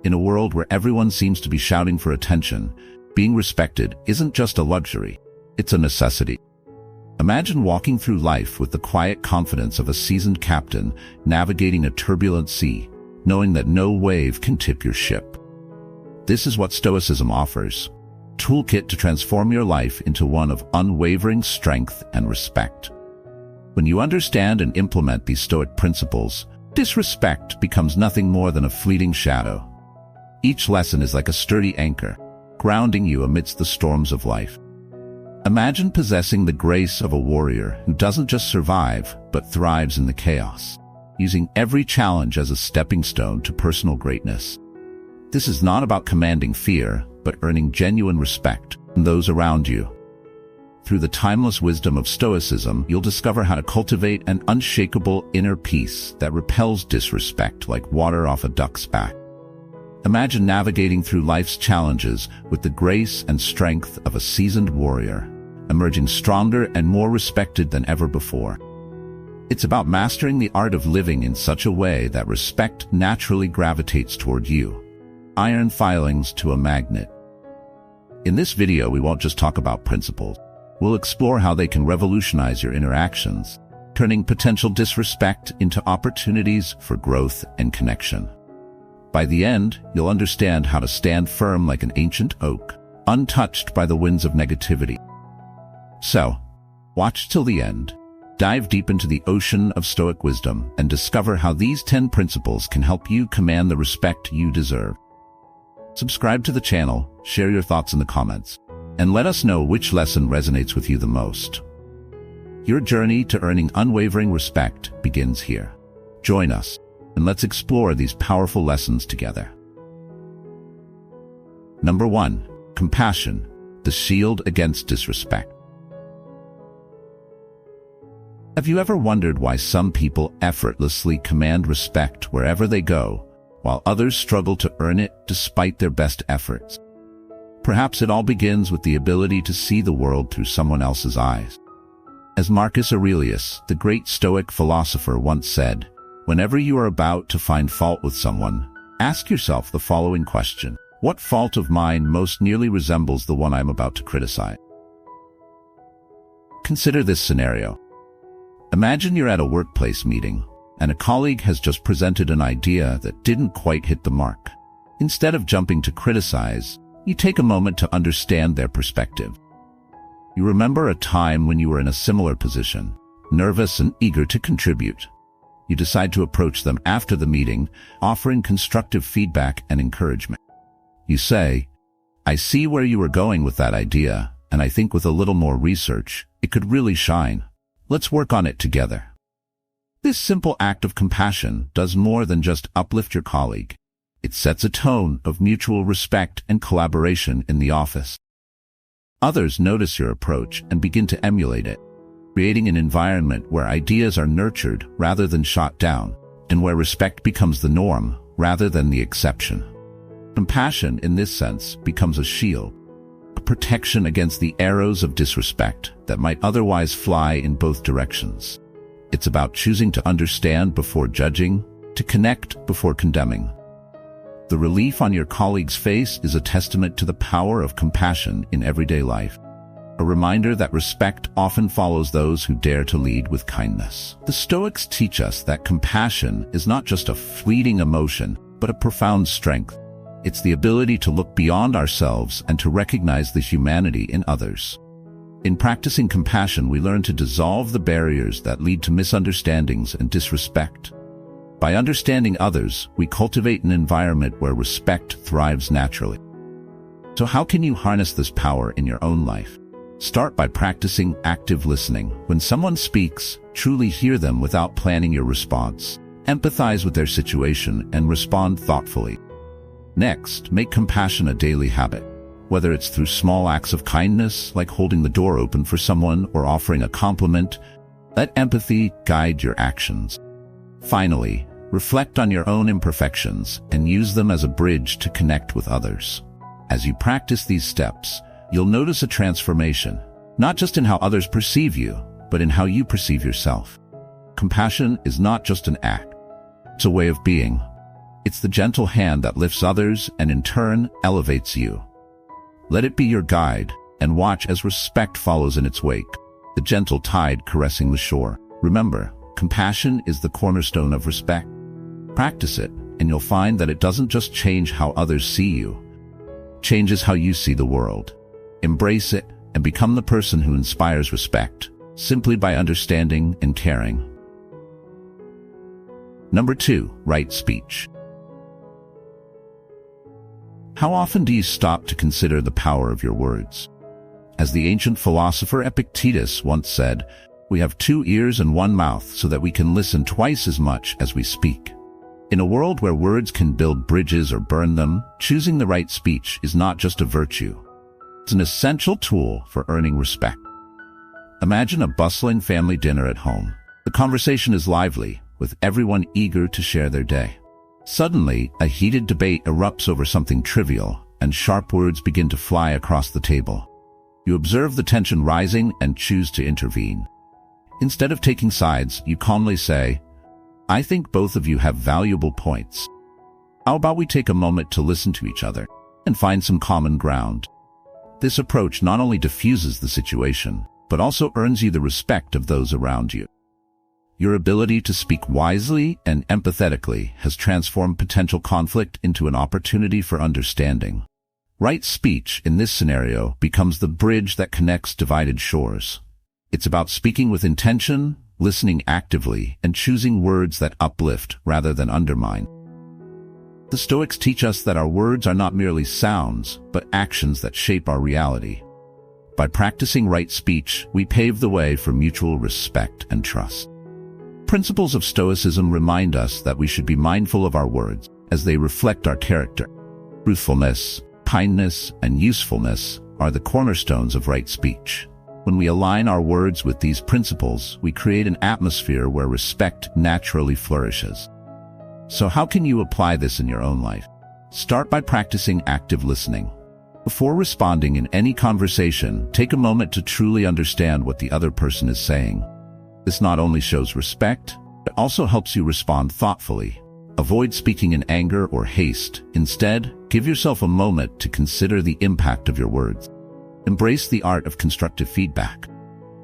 In a world where everyone seems to be shouting for attention, being respected isn't just a luxury, it's a necessity. Imagine walking through life with the quiet confidence of a seasoned captain navigating a turbulent sea, knowing that no wave can tip your ship. This is what Stoicism offers: a toolkit to transform your life into one of unwavering strength and respect. When you understand and implement these Stoic principles, disrespect becomes nothing more than a fleeting shadow. Each lesson is like a sturdy anchor, grounding you amidst the storms of life. Imagine possessing the grace of a warrior who doesn't just survive, but thrives in the chaos, using every challenge as a stepping stone to personal greatness. This is not about commanding fear, but earning genuine respect from those around you. Through the timeless wisdom of Stoicism, you'll discover how to cultivate an unshakable inner peace that repels disrespect like water off a duck's back. Imagine navigating through life's challenges with the grace and strength of a seasoned warrior, emerging stronger and more respected than ever before. It's about mastering the art of living in such a way that respect naturally gravitates toward you. Iron filings to a magnet. In this video, we won't just talk about principles. We'll explore how they can revolutionize your interactions, turning potential disrespect into opportunities for growth and connection. By the end, you'll understand how to stand firm like an ancient oak, untouched by the winds of negativity. So, watch till the end. Dive deep into the ocean of Stoic wisdom and discover how these 10 principles can help you command the respect you deserve. Subscribe to the channel, share your thoughts in the comments, and let us know which lesson resonates with you the most. Your journey to earning unwavering respect begins here. Join us, and let's explore these powerful lessons together. Number 1. Compassion, the shield against disrespect. Have you ever wondered why some people effortlessly command respect wherever they go, while others struggle to earn it despite their best efforts? Perhaps it all begins with the ability to see the world through someone else's eyes. As Marcus Aurelius, the great Stoic philosopher, once said, whenever you are about to find fault with someone, ask yourself the following question: what fault of mine most nearly resembles the one I'm about to criticize? Consider this scenario. Imagine you're at a workplace meeting, and a colleague has just presented an idea that didn't quite hit the mark. Instead of jumping to criticize, you take a moment to understand their perspective. You remember a time when you were in a similar position, nervous and eager to contribute. You decide to approach them after the meeting, offering constructive feedback and encouragement. You say, "I see where you were going with that idea, and I think with a little more research, it could really shine. Let's work on it together." This simple act of compassion does more than just uplift your colleague. It sets a tone of mutual respect and collaboration in the office. Others notice your approach and begin to emulate it, creating an environment where ideas are nurtured rather than shot down, and where respect becomes the norm rather than the exception. Compassion, in this sense, becomes a shield, a protection against the arrows of disrespect that might otherwise fly in both directions. It's about choosing to understand before judging, to connect before condemning. The relief on your colleague's face is a testament to the power of compassion in everyday life, a reminder that respect often follows those who dare to lead with kindness. The Stoics teach us that compassion is not just a fleeting emotion, but a profound strength. It's the ability to look beyond ourselves and to recognize the humanity in others. In practicing compassion, we learn to dissolve the barriers that lead to misunderstandings and disrespect. By understanding others, we cultivate an environment where respect thrives naturally. So how can you harness this power in your own life? Start by practicing active listening. When someone speaks, truly hear them without planning your response. Empathize with their situation and respond thoughtfully. Next, make compassion a daily habit. Whether it's through small acts of kindness, like holding the door open for someone or offering a compliment, let empathy guide your actions. Finally, reflect on your own imperfections and use them as a bridge to connect with others. As you practice these steps, you'll notice a transformation, not just in how others perceive you, but in how you perceive yourself. Compassion is not just an act, it's a way of being. It's the gentle hand that lifts others and in turn elevates you. Let it be your guide, and watch as respect follows in its wake, the gentle tide caressing the shore. Remember, compassion is the cornerstone of respect. Practice it, and you'll find that it doesn't just change how others see you. It changes how you see the world. Embrace it and become the person who inspires respect, simply by understanding and caring. Number 2, right speech. How often do you stop to consider the power of your words? As the ancient philosopher Epictetus once said, "We have 2 ears and 1 mouth so that we can listen twice as much as we speak." In a world where words can build bridges or burn them, choosing the right speech is not just a virtue. It's an essential tool for earning respect. Imagine a bustling family dinner at home. The conversation is lively, with everyone eager to share their day. Suddenly, a heated debate erupts over something trivial, and sharp words begin to fly across the table. You observe the tension rising and choose to intervene. Instead of taking sides, you calmly say, "I think both of you have valuable points. How about we take a moment to listen to each other and find some common ground?" This approach not only diffuses the situation, but also earns you the respect of those around you. Your ability to speak wisely and empathetically has transformed potential conflict into an opportunity for understanding. Right speech, in this scenario, becomes the bridge that connects divided shores. It's about speaking with intention, listening actively, and choosing words that uplift rather than undermine. The Stoics teach us that our words are not merely sounds, but actions that shape our reality. By practicing right speech, we pave the way for mutual respect and trust. Principles of Stoicism remind us that we should be mindful of our words, as they reflect our character. Truthfulness, kindness, and usefulness are the cornerstones of right speech. When we align our words with these principles, we create an atmosphere where respect naturally flourishes. So how can you apply this in your own life? Start by practicing active listening. Before responding in any conversation, take a moment to truly understand what the other person is saying. This not only shows respect, but also helps you respond thoughtfully. Avoid speaking in anger or haste. Instead, give yourself a moment to consider the impact of your words. Embrace the art of constructive feedback.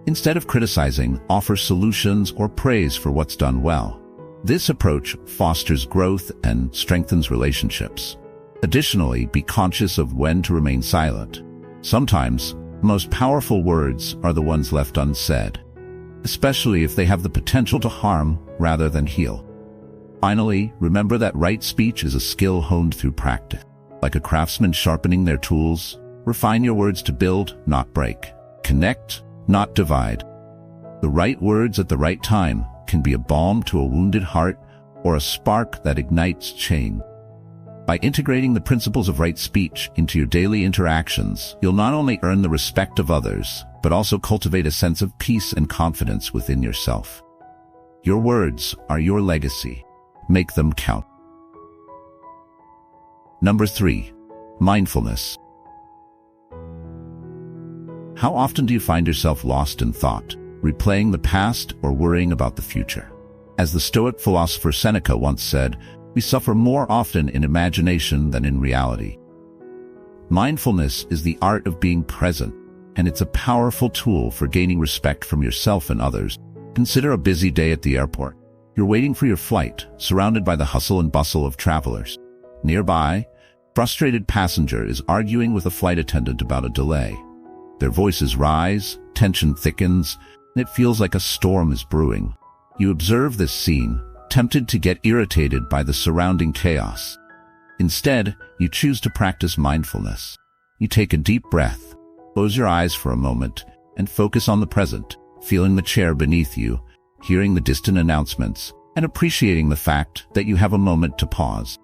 Instead of criticizing, offer solutions or praise for what's done well. This approach fosters growth and strengthens relationships. Additionally, be conscious of when to remain silent. Sometimes, the most powerful words are the ones left unsaid, especially if they have the potential to harm rather than heal. Finally, remember that right speech is a skill honed through practice. Like a craftsman sharpening their tools, refine your words to build, not break. Connect, not divide. The right words at the right time can be a balm to a wounded heart or a spark that ignites change. By integrating the principles of right speech into your daily interactions, you'll not only earn the respect of others, but also cultivate a sense of peace and confidence within yourself. Your words are your legacy. Make them count. Number 3, mindfulness. How often do you find yourself lost in thought, replaying the past or worrying about the future? As the Stoic philosopher Seneca once said, we suffer more often in imagination than in reality. Mindfulness is the art of being present, and it's a powerful tool for gaining respect from yourself and others. Consider a busy day at the airport. You're waiting for your flight, surrounded by the hustle and bustle of travelers. Nearby, a frustrated passenger is arguing with a flight attendant about a delay. Their voices rise, tension thickens, and it feels like a storm is brewing. You observe this scene, tempted to get irritated by the surrounding chaos. Instead, you choose to practice mindfulness. You take a deep breath, close your eyes for a moment, and focus on the present, feeling the chair beneath you, hearing the distant announcements, and appreciating the fact that you have a moment to pause.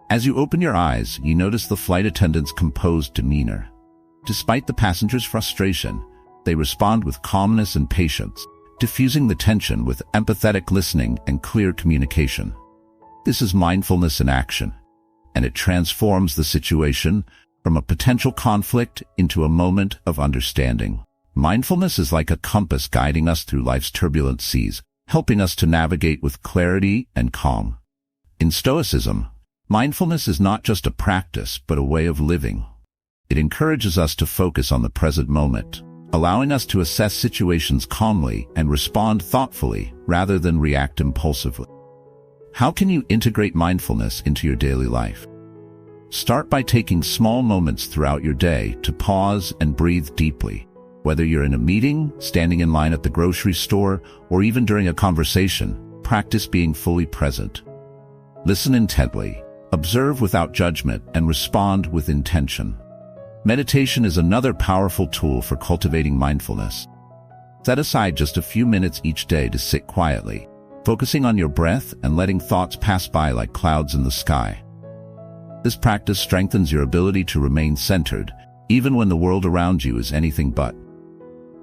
As you open your eyes, you notice the flight attendant's composed demeanor. Despite the passenger's frustration, they respond with calmness and patience, diffusing the tension with empathetic listening and clear communication. This is mindfulness in action, and it transforms the situation from a potential conflict into a moment of understanding. Mindfulness is like a compass guiding us through life's turbulent seas, helping us to navigate with clarity and calm. In Stoicism, mindfulness is not just a practice but a way of living. It encourages us to focus on the present moment, allowing us to assess situations calmly and respond thoughtfully rather than react impulsively. How can you integrate mindfulness into your daily life? Start by taking small moments throughout your day to pause and breathe deeply. Whether you're in a meeting, standing in line at the grocery store, or even during a conversation, practice being fully present. Listen intently, observe without judgment, and respond with intention. Meditation is another powerful tool for cultivating mindfulness. Set aside just a few minutes each day to sit quietly, focusing on your breath and letting thoughts pass by like clouds in the sky. This practice strengthens your ability to remain centered, even when the world around you is anything but.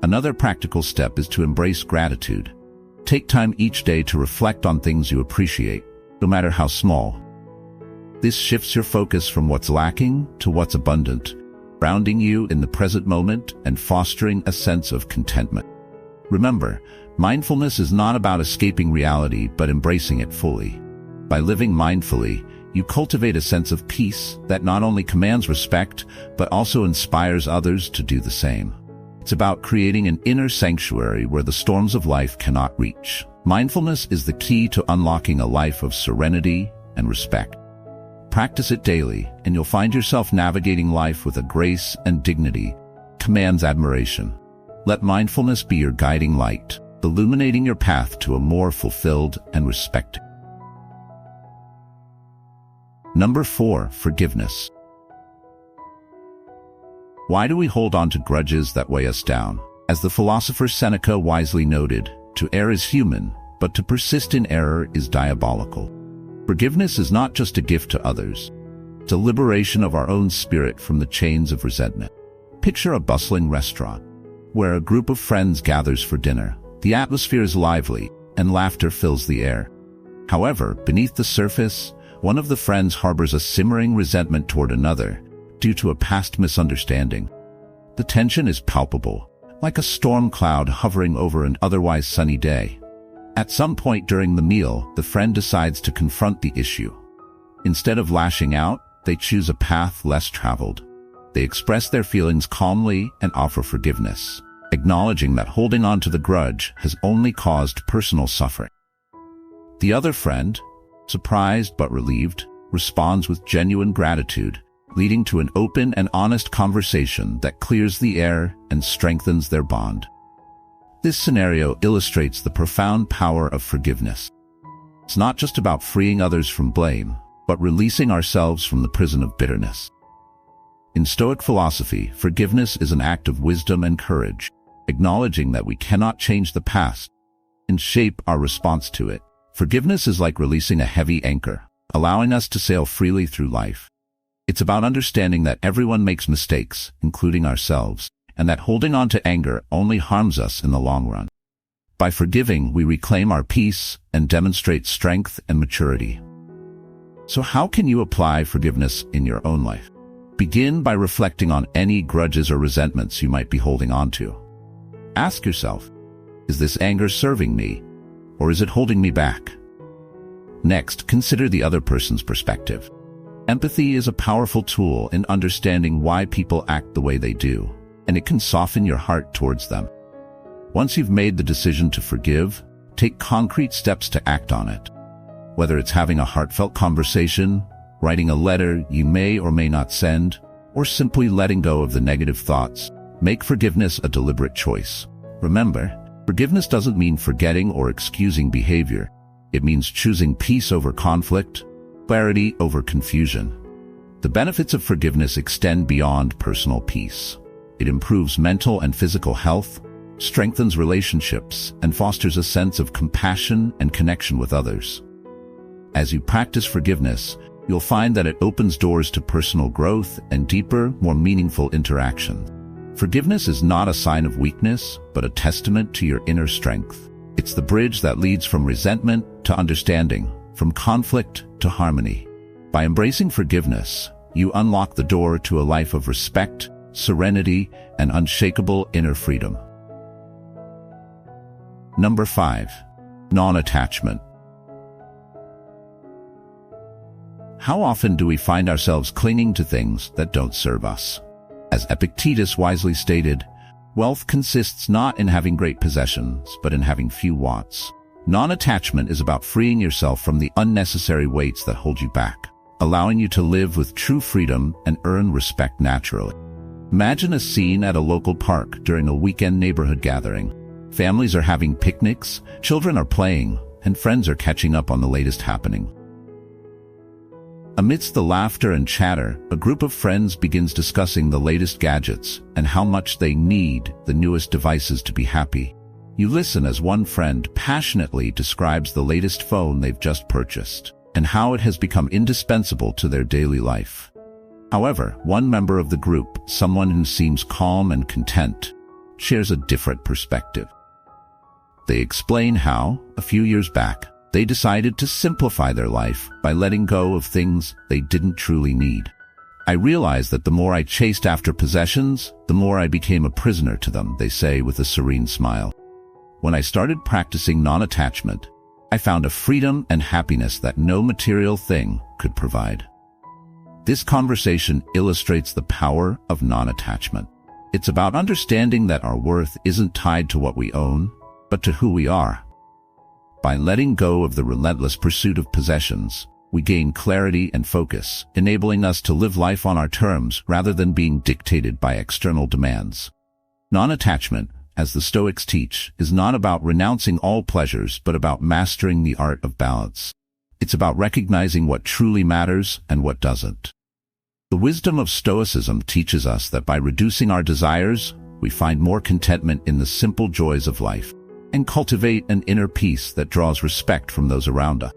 Another practical step is to embrace gratitude. Take time each day to reflect on things you appreciate, no matter how small. This shifts your focus from what's lacking to what's abundant, grounding you in the present moment and fostering a sense of contentment. Remember, mindfulness is not about escaping reality but embracing it fully. By living mindfully, you cultivate a sense of peace that not only commands respect but also inspires others to do the same. It's about creating an inner sanctuary where the storms of life cannot reach. Mindfulness is the key to unlocking a life of serenity and respect. Practice it daily, and you'll find yourself navigating life with a grace and dignity that commands admiration. Let mindfulness be your guiding light, illuminating your path to a more fulfilled and respected. Number 4, forgiveness. Why do we hold on to grudges that weigh us down? As the philosopher Seneca wisely noted, to err is human, but to persist in error is diabolical. Forgiveness is not just a gift to others. It's a liberation of our own spirit from the chains of resentment. Picture a bustling restaurant, where a group of friends gathers for dinner. The atmosphere is lively, and laughter fills the air. However, beneath the surface, one of the friends harbors a simmering resentment toward another, due to a past misunderstanding. The tension is palpable, like a storm cloud hovering over an otherwise sunny day. At some point during the meal, the friend decides to confront the issue. Instead of lashing out, they choose a path less traveled. They express their feelings calmly and offer forgiveness, acknowledging that holding on to the grudge has only caused personal suffering. The other friend, surprised but relieved, responds with genuine gratitude, leading to an open and honest conversation that clears the air and strengthens their bond. This scenario illustrates the profound power of forgiveness. It's not just about freeing others from blame, but releasing ourselves from the prison of bitterness. In Stoic philosophy, forgiveness is an act of wisdom and courage, acknowledging that we cannot change the past and shape our response to it. Forgiveness is like releasing a heavy anchor, allowing us to sail freely through life. It's about understanding that everyone makes mistakes, including ourselves, and that holding on to anger only harms us in the long run. By forgiving, we reclaim our peace and demonstrate strength and maturity. So how can you apply forgiveness in your own life? Begin by reflecting on any grudges or resentments you might be holding on to. Ask yourself, is this anger serving me, or is it holding me back? Next, consider the other person's perspective. Empathy is a powerful tool in understanding why people act the way they do, and it can soften your heart towards them. Once you've made the decision to forgive, take concrete steps to act on it. Whether it's having a heartfelt conversation, writing a letter you may or may not send, or simply letting go of the negative thoughts, make forgiveness a deliberate choice. Remember, forgiveness doesn't mean forgetting or excusing behavior. It means choosing peace over conflict, clarity over confusion. The benefits of forgiveness extend beyond personal peace. It improves mental and physical health, strengthens relationships, and fosters a sense of compassion and connection with others. As you practice forgiveness, you'll find that it opens doors to personal growth and deeper, more meaningful interaction. Forgiveness is not a sign of weakness, but a testament to your inner strength. It's the bridge that leads from resentment to understanding, from conflict to harmony. By embracing forgiveness, you unlock the door to a life of respect, serenity, and unshakable inner freedom. Number 5. Non-attachment. How often do we find ourselves clinging to things that don't serve us? As Epictetus wisely stated, wealth consists not in having great possessions, but in having few wants. Non-attachment is about freeing yourself from the unnecessary weights that hold you back, allowing you to live with true freedom and earn respect naturally. Imagine a scene at a local park during a weekend neighborhood gathering. Families are having picnics, children are playing, and friends are catching up on the latest happening. Amidst the laughter and chatter, a group of friends begins discussing the latest gadgets and how much they need the newest devices to be happy. You listen as one friend passionately describes the latest phone they've just purchased and how it has become indispensable to their daily life. However, one member of the group, someone who seems calm and content, shares a different perspective. They explain how, a few years back, they decided to simplify their life by letting go of things they didn't truly need. I realized that the more I chased after possessions, the more I became a prisoner to them, they say with a serene smile. When I started practicing non-attachment, I found a freedom and happiness that no material thing could provide. This conversation illustrates the power of non-attachment. It's about understanding that our worth isn't tied to what we own, but to who we are. By letting go of the relentless pursuit of possessions, we gain clarity and focus, enabling us to live life on our terms rather than being dictated by external demands. Non-attachment, as the Stoics teach, is not about renouncing all pleasures but about mastering the art of balance. It's about recognizing what truly matters and what doesn't. The wisdom of Stoicism teaches us that by reducing our desires, we find more contentment in the simple joys of life and cultivate an inner peace that draws respect from those around us.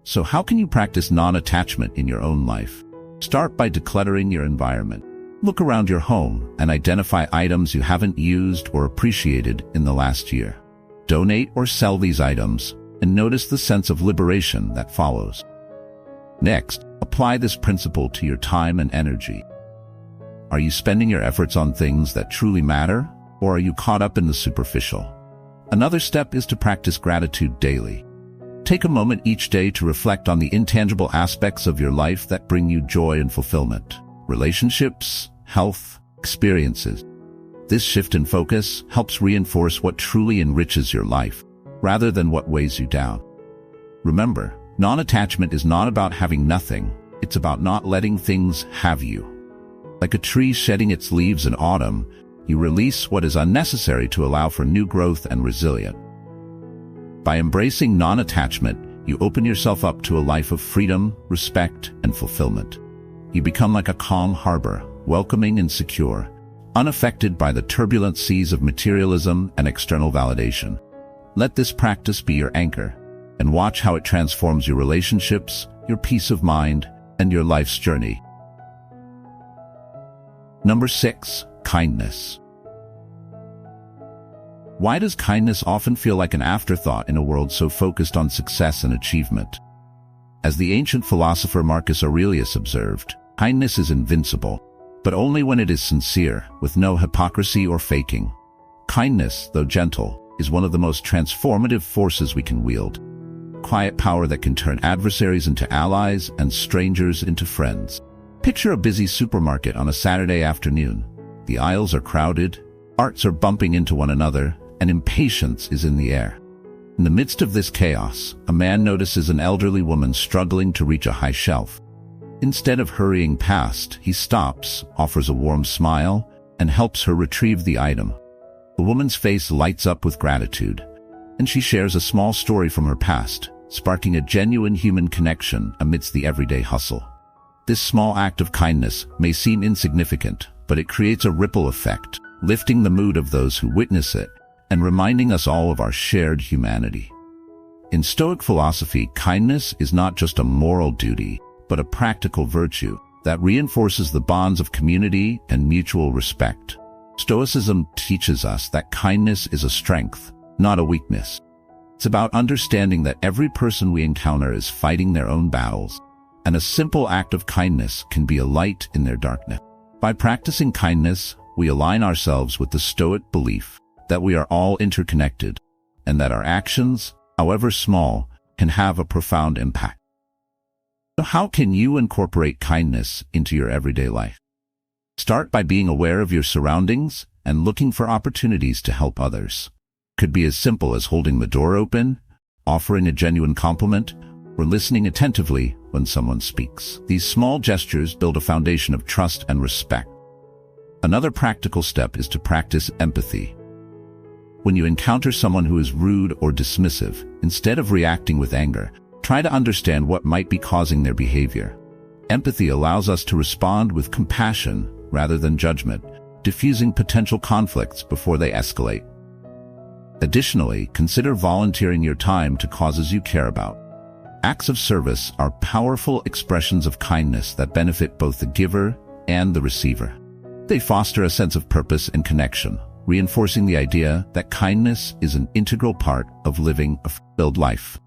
So how can you practice non-attachment in your own life? Start by decluttering your environment. Look around your home and identify items you haven't used or appreciated in the last year. Donate or sell these items and notice the sense of liberation that follows. Next, apply this principle to your time and energy. Are you spending your efforts on things that truly matter, or are you caught up in the superficial? Another step is to practice gratitude daily. Take a moment each day to reflect on the intangible aspects of your life that bring you joy and fulfillment. Relationships, health, experiences. This shift in focus helps reinforce what truly enriches your life, rather than what weighs you down. Remember, non-attachment is not about having nothing, it's about not letting things have you. Like a tree shedding its leaves in autumn, you release what is unnecessary to allow for new growth and resilience. By embracing non-attachment, you open yourself up to a life of freedom, respect, and fulfillment. You become like a calm harbor, welcoming and secure, unaffected by the turbulent seas of materialism and external validation. Let this practice be your anchor, and watch how it transforms your relationships, your peace of mind, and your life's journey. Number 6. Kindness. Why does kindness often feel like an afterthought in a world so focused on success and achievement? As the ancient philosopher Marcus Aurelius observed, kindness is invincible, but only when it is sincere, with no hypocrisy or faking. Kindness, though gentle, is one of the most transformative forces we can wield. Quiet power that can turn adversaries into allies and strangers into friends. Picture a busy supermarket on a Saturday afternoon. The aisles are crowded, carts are bumping into one another, and impatience is in the air. In the midst of this chaos, a man notices an elderly woman struggling to reach a high shelf. Instead of hurrying past, he stops, offers a warm smile, and helps her retrieve the item. The woman's face lights up with gratitude, and she shares a small story from her past, sparking a genuine human connection amidst the everyday hustle. This small act of kindness may seem insignificant, but it creates a ripple effect, lifting the mood of those who witness it and reminding us all of our shared humanity. In Stoic philosophy, kindness is not just a moral duty, but a practical virtue that reinforces the bonds of community and mutual respect. Stoicism teaches us that kindness is a strength, not a weakness. It's about understanding that every person we encounter is fighting their own battles, and a simple act of kindness can be a light in their darkness. By practicing kindness, we align ourselves with the Stoic belief that we are all interconnected, and that our actions, however small, can have a profound impact. So how can you incorporate kindness into your everyday life? Start by being aware of your surroundings and looking for opportunities to help others. Could be as simple as holding the door open, offering a genuine compliment, or listening attentively when someone speaks. These small gestures build a foundation of trust and respect. Another practical step is to practice empathy. When you encounter someone who is rude or dismissive, instead of reacting with anger, try to understand what might be causing their behavior. Empathy allows us to respond with compassion rather than judgment, diffusing potential conflicts before they escalate. Additionally, consider volunteering your time to causes you care about. Acts of service are powerful expressions of kindness that benefit both the giver and the receiver. They foster a sense of purpose and connection, reinforcing the idea that kindness is an integral part of living a fulfilled life.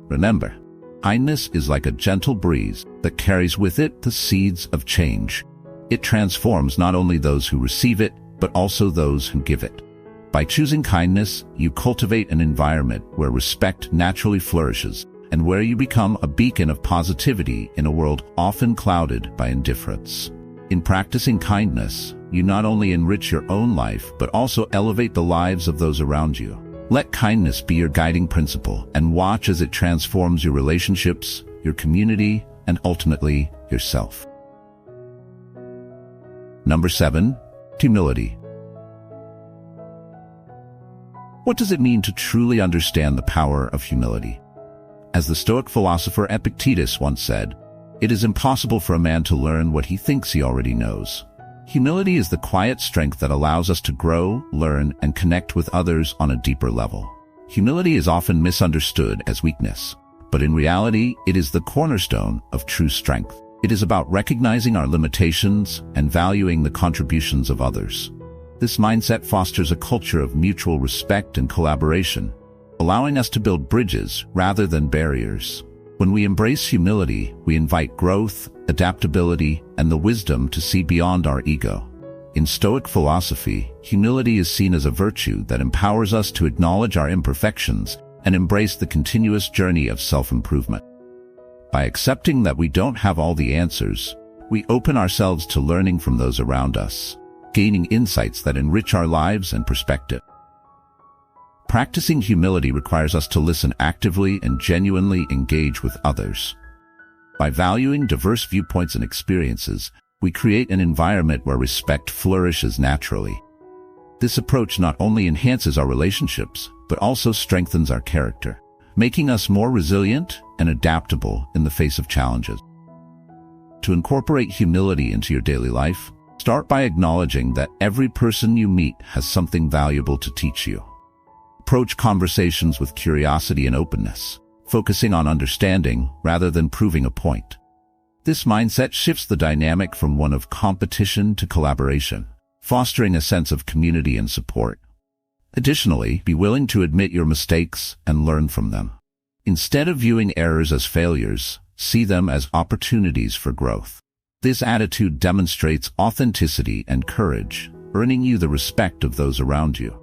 Remember, kindness is like a gentle breeze that carries with it the seeds of change. It transforms not only those who receive it, but also those who give it. By choosing kindness, you cultivate an environment where respect naturally flourishes and where you become a beacon of positivity in a world often clouded by indifference. In practicing kindness, you not only enrich your own life, but also elevate the lives of those around you. Let kindness be your guiding principle and watch as it transforms your relationships, your community, and ultimately yourself. Number 7, humility. What does it mean to truly understand the power of humility? As the Stoic philosopher Epictetus once said, "It is impossible for a man to learn what he thinks he already knows." Humility is the quiet strength that allows us to grow, learn, and connect with others on a deeper level. Humility is often misunderstood as weakness, but in reality, it is the cornerstone of true strength. It is about recognizing our limitations and valuing the contributions of others. This mindset fosters a culture of mutual respect and collaboration, allowing us to build bridges rather than barriers. When we embrace humility, we invite growth, adaptability, and the wisdom to see beyond our ego. In Stoic philosophy, humility is seen as a virtue that empowers us to acknowledge our imperfections and embrace the continuous journey of self-improvement. By accepting that we don't have all the answers, we open ourselves to learning from those around us, gaining insights that enrich our lives and perspective. Practicing humility requires us to listen actively and genuinely engage with others. By valuing diverse viewpoints and experiences, we create an environment where respect flourishes naturally. This approach not only enhances our relationships, but also strengthens our character, making us more resilient and adaptable in the face of challenges. To incorporate humility into your daily life, start by acknowledging that every person you meet has something valuable to teach you. Approach conversations with curiosity and openness, focusing on understanding rather than proving a point. This mindset shifts the dynamic from one of competition to collaboration, fostering a sense of community and support. Additionally, be willing to admit your mistakes and learn from them. Instead of viewing errors as failures, see them as opportunities for growth. This attitude demonstrates authenticity and courage, earning you the respect of those around you.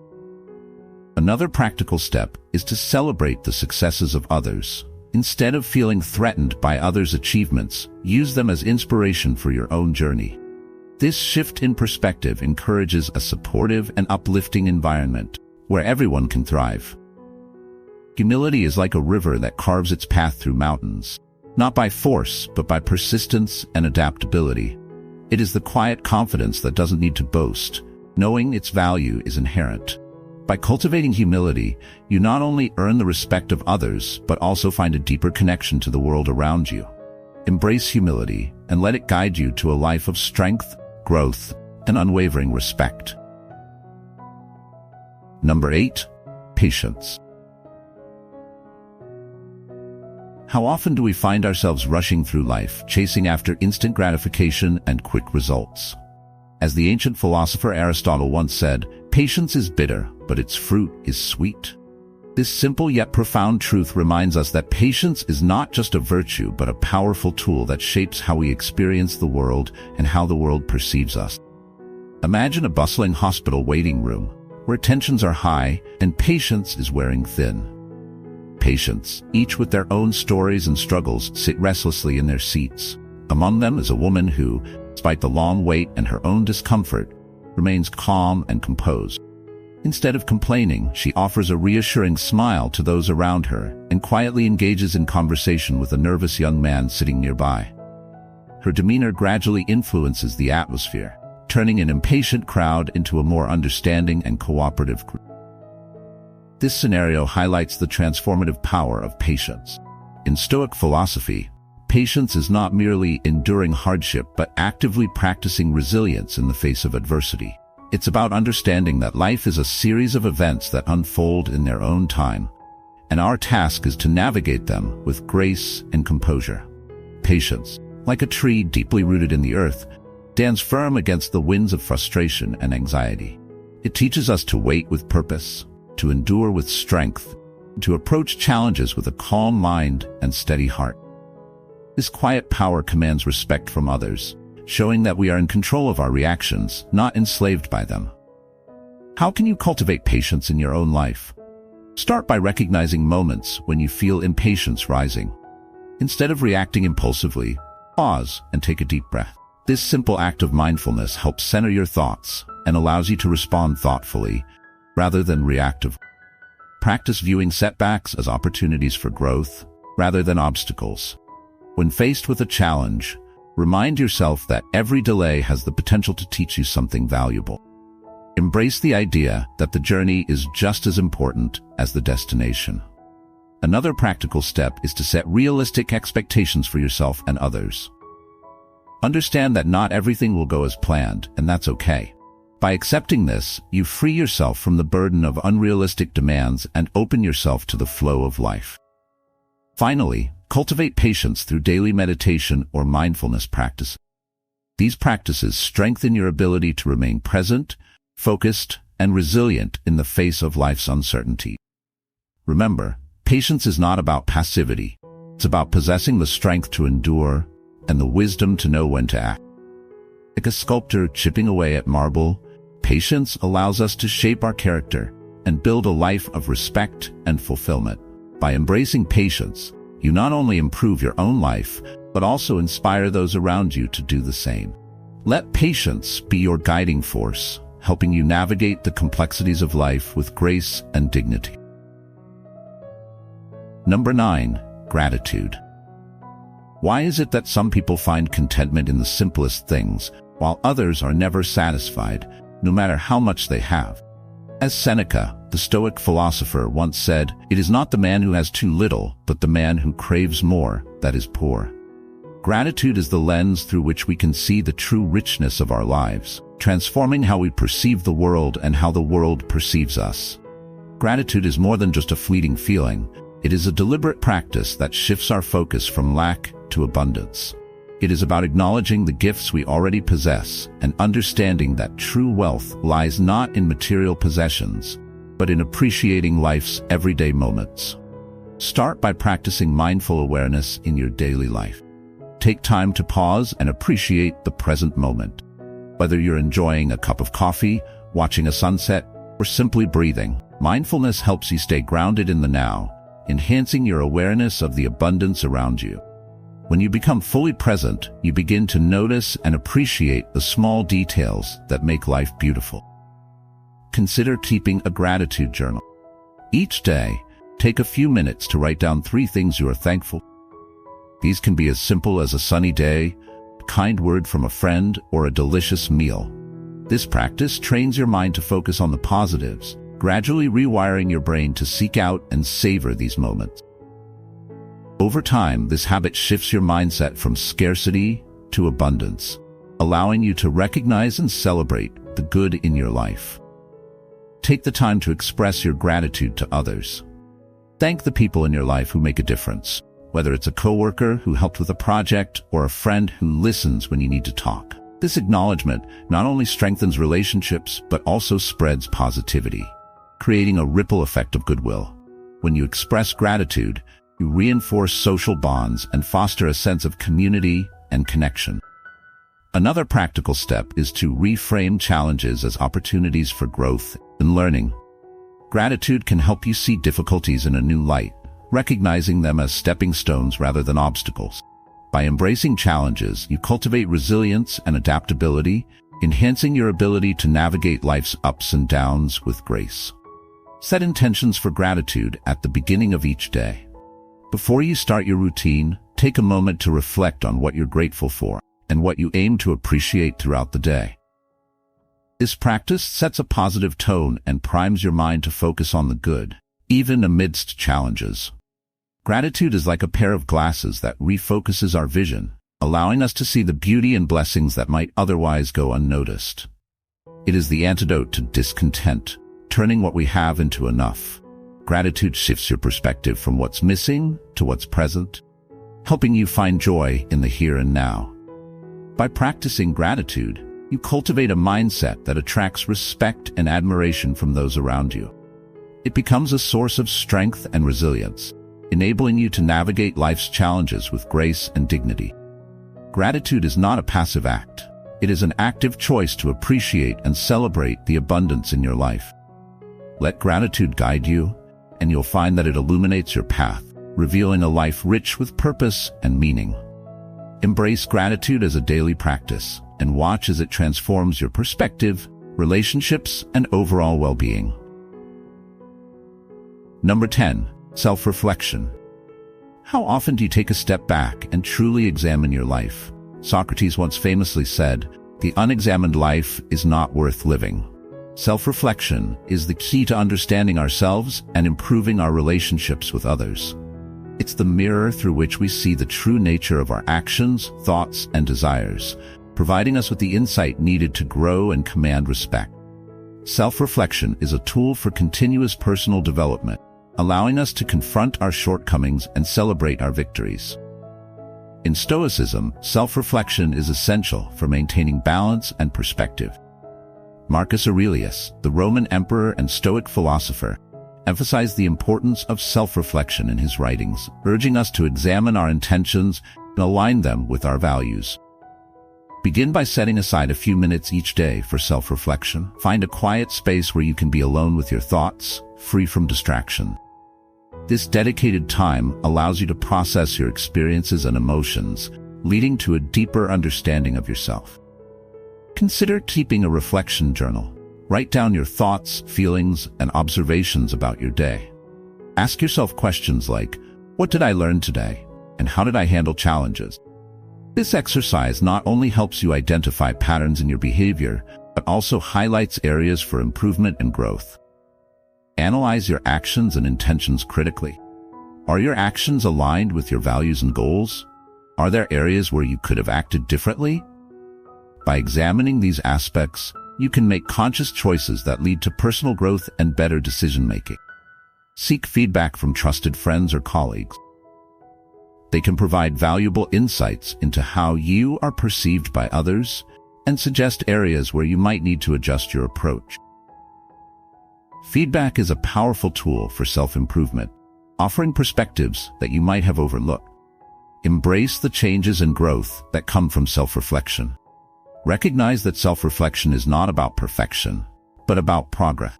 Another practical step is to celebrate the successes of others. Instead of feeling threatened by others' achievements, use them as inspiration for your own journey. This shift in perspective encourages a supportive and uplifting environment where everyone can thrive. Humility is like a river that carves its path through mountains, not by force, but by persistence and adaptability. It is the quiet confidence that doesn't need to boast, knowing its value is inherent. By cultivating humility, you not only earn the respect of others, but also find a deeper connection to the world around you. Embrace humility and let it guide you to a life of strength, growth, and unwavering respect. Number 8, patience. How often do we find ourselves rushing through life, chasing after instant gratification and quick results? As the ancient philosopher Aristotle once said, "Patience is bitter, but its fruit is sweet." This simple yet profound truth reminds us that patience is not just a virtue, but a powerful tool that shapes how we experience the world and how the world perceives us. Imagine a bustling hospital waiting room, where tensions are high and patience is wearing thin. Patients, each with their own stories and struggles, sit restlessly in their seats. Among them is a woman who, despite the long wait and her own discomfort, remains calm and composed. Instead of complaining, she offers a reassuring smile to those around her and quietly engages in conversation with a nervous young man sitting nearby. Her demeanor gradually influences the atmosphere, turning an impatient crowd into a more understanding and cooperative group. This scenario highlights the transformative power of patience. In Stoic philosophy, patience is not merely enduring hardship but actively practicing resilience in the face of adversity. It's about understanding that life is a series of events that unfold in their own time, and our task is to navigate them with grace and composure. Patience, like a tree deeply rooted in the earth, stands firm against the winds of frustration and anxiety. It teaches us to wait with purpose, to endure with strength, to approach challenges with a calm mind and steady heart. This quiet power commands respect from others, showing that we are in control of our reactions, not enslaved by them. How can you cultivate patience in your own life? Start by recognizing moments when you feel impatience rising. Instead of reacting impulsively, pause and take a deep breath. This simple act of mindfulness helps center your thoughts and allows you to respond thoughtfully, rather than reactive. Practice viewing setbacks as opportunities for growth, rather than obstacles. When faced with a challenge, remind yourself that every delay has the potential to teach you something valuable. Embrace the idea that the journey is just as important as the destination. Another practical step is to set realistic expectations for yourself and others. Understand that not everything will go as planned, and that's okay. By accepting this, you free yourself from the burden of unrealistic demands and open yourself to the flow of life. Finally, cultivate patience through daily meditation or mindfulness practice. These practices strengthen your ability to remain present, focused, and resilient in the face of life's uncertainty. Remember, patience is not about passivity. It's about possessing the strength to endure and the wisdom to know when to act. Like a sculptor chipping away at marble, patience allows us to shape our character and build a life of respect and fulfillment. By embracing patience, you not only improve your own life, but also inspire those around you to do the same. Let patience be your guiding force, helping you navigate the complexities of life with grace and dignity. Number 9. Gratitude. Why is it that some people find contentment in the simplest things, while others are never satisfied, no matter how much they have? As Seneca, the Stoic philosopher, once said, "It is not the man who has too little, but the man who craves more, that is poor." Gratitude is the lens through which we can see the true richness of our lives, transforming how we perceive the world and how the world perceives us. Gratitude is more than just a fleeting feeling. It is a deliberate practice that shifts our focus from lack to abundance. It is about acknowledging the gifts we already possess and understanding that true wealth lies not in material possessions, but in appreciating life's everyday moments. Start by practicing mindful awareness in your daily life. Take time to pause and appreciate the present moment. Whether you're enjoying a cup of coffee, watching a sunset, or simply breathing, mindfulness helps you stay grounded in the now, enhancing your awareness of the abundance around you. When you become fully present, you begin to notice and appreciate the small details that make life beautiful. Consider keeping a gratitude journal. Each day, take a few minutes to write down 3 things you are thankful for. These can be as simple as a sunny day, a kind word from a friend, or a delicious meal. This practice trains your mind to focus on the positives, gradually rewiring your brain to seek out and savor these moments. Over time, this habit shifts your mindset from scarcity to abundance, allowing you to recognize and celebrate the good in your life. Take the time to express your gratitude to others. Thank the people in your life who make a difference, whether it's a coworker who helped with a project or a friend who listens when you need to talk. This acknowledgement not only strengthens relationships, but also spreads positivity, creating a ripple effect of goodwill. When you express gratitude, you reinforce social bonds and foster a sense of community and connection. Another practical step is to reframe challenges as opportunities for growth and learning. Gratitude can help you see difficulties in a new light, recognizing them as stepping stones rather than obstacles. By embracing challenges, you cultivate resilience and adaptability, enhancing your ability to navigate life's ups and downs with grace. Set intentions for gratitude at the beginning of each day. Before you start your routine, take a moment to reflect on what you're grateful for and what you aim to appreciate throughout the day. This practice sets a positive tone and primes your mind to focus on the good, even amidst challenges. Gratitude is like a pair of glasses that refocuses our vision, allowing us to see the beauty and blessings that might otherwise go unnoticed. It is the antidote to discontent, turning what we have into enough. Gratitude shifts your perspective from what's missing to what's present, helping you find joy in the here and now. By practicing gratitude, you cultivate a mindset that attracts respect and admiration from those around you. It becomes a source of strength and resilience, enabling you to navigate life's challenges with grace and dignity. Gratitude is not a passive act. It is an active choice to appreciate and celebrate the abundance in your life. Let gratitude guide you, and you'll find that it illuminates your path, revealing a life rich with purpose and meaning. Embrace gratitude as a daily practice, and watch as it transforms your perspective, relationships, and overall well-being. Number 10. Self-reflection. How often do you take a step back and truly examine your life? Socrates once famously said, "The unexamined life is not worth living." Self-reflection is the key to understanding ourselves and improving our relationships with others. It's the mirror through which we see the true nature of our actions, thoughts, and desires, providing us with the insight needed to grow and command respect. Self-reflection is a tool for continuous personal development, allowing us to confront our shortcomings and celebrate our victories. In Stoicism, self-reflection is essential for maintaining balance and perspective. Marcus Aurelius, the Roman emperor and Stoic philosopher, emphasized the importance of self-reflection in his writings, urging us to examine our intentions and align them with our values. Begin by setting aside a few minutes each day for self-reflection. Find a quiet space where you can be alone with your thoughts, free from distraction. This dedicated time allows you to process your experiences and emotions, leading to a deeper understanding of yourself. Consider keeping a reflection journal. Write down your thoughts, feelings, and observations about your day. Ask yourself questions like, what did I learn today? And how did I handle challenges? This exercise not only helps you identify patterns in your behavior, but also highlights areas for improvement and growth. Analyze your actions and intentions critically. Are your actions aligned with your values and goals? Are there areas where you could have acted differently? By examining these aspects, you can make conscious choices that lead to personal growth and better decision-making. Seek feedback from trusted friends or colleagues. They can provide valuable insights into how you are perceived by others and suggest areas where you might need to adjust your approach. Feedback is a powerful tool for self-improvement, offering perspectives that you might have overlooked. Embrace the changes and growth that come from self-reflection. Recognize that self-reflection is not about perfection, but about progress.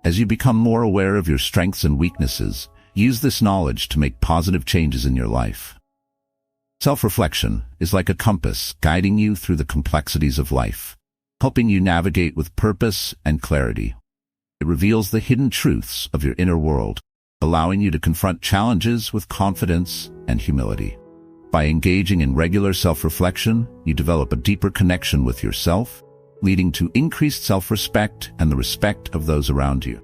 As you become more aware of your strengths and weaknesses, use this knowledge to make positive changes in your life. Self-reflection is like a compass guiding you through the complexities of life, helping you navigate with purpose and clarity. It reveals the hidden truths of your inner world, allowing you to confront challenges with confidence and humility. By engaging in regular self-reflection, you develop a deeper connection with yourself, leading to increased self-respect and the respect of those around you.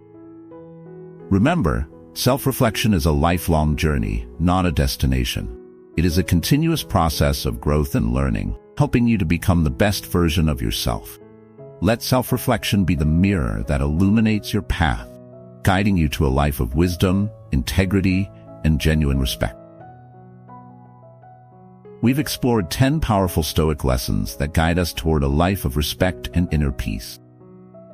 Remember, self-reflection is a lifelong journey, not a destination. It is a continuous process of growth and learning, helping you to become the best version of yourself. Let self-reflection be the mirror that illuminates your path, guiding you to a life of wisdom, integrity, and genuine respect. We've explored 10 powerful Stoic lessons that guide us toward a life of respect and inner peace.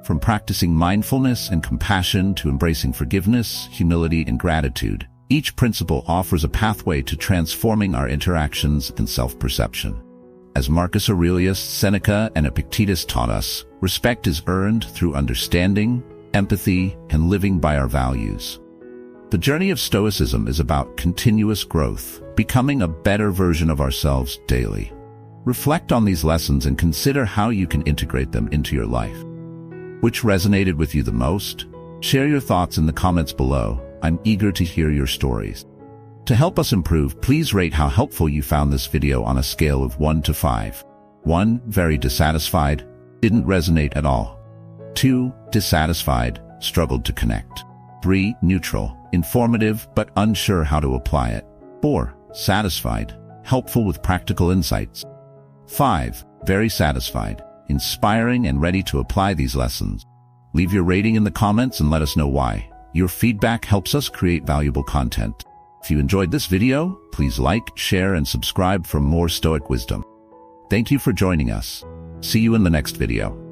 From practicing mindfulness and compassion to embracing forgiveness, humility, and gratitude, each principle offers a pathway to transforming our interactions and self-perception. As Marcus Aurelius, Seneca, and Epictetus taught us, respect is earned through understanding, empathy, and living by our values. The journey of Stoicism is about continuous growth, becoming a better version of ourselves daily. Reflect on these lessons and consider how you can integrate them into your life. Which resonated with you the most? Share your thoughts in the comments below. I'm eager to hear your stories. To help us improve, please rate how helpful you found this video on a scale of 1 to 5. 1. Very dissatisfied, didn't resonate at all. 2. Dissatisfied, struggled to connect. 3. Neutral, informative but unsure how to apply it. 4. Satisfied, helpful with practical insights. 5. Very satisfied, inspiring and ready to apply these lessons. Leave your rating in the comments and let us know why. Your feedback helps us create valuable content. If you enjoyed this video, please like, share, and subscribe for more Stoic wisdom. Thank you for joining us. See you in the next video.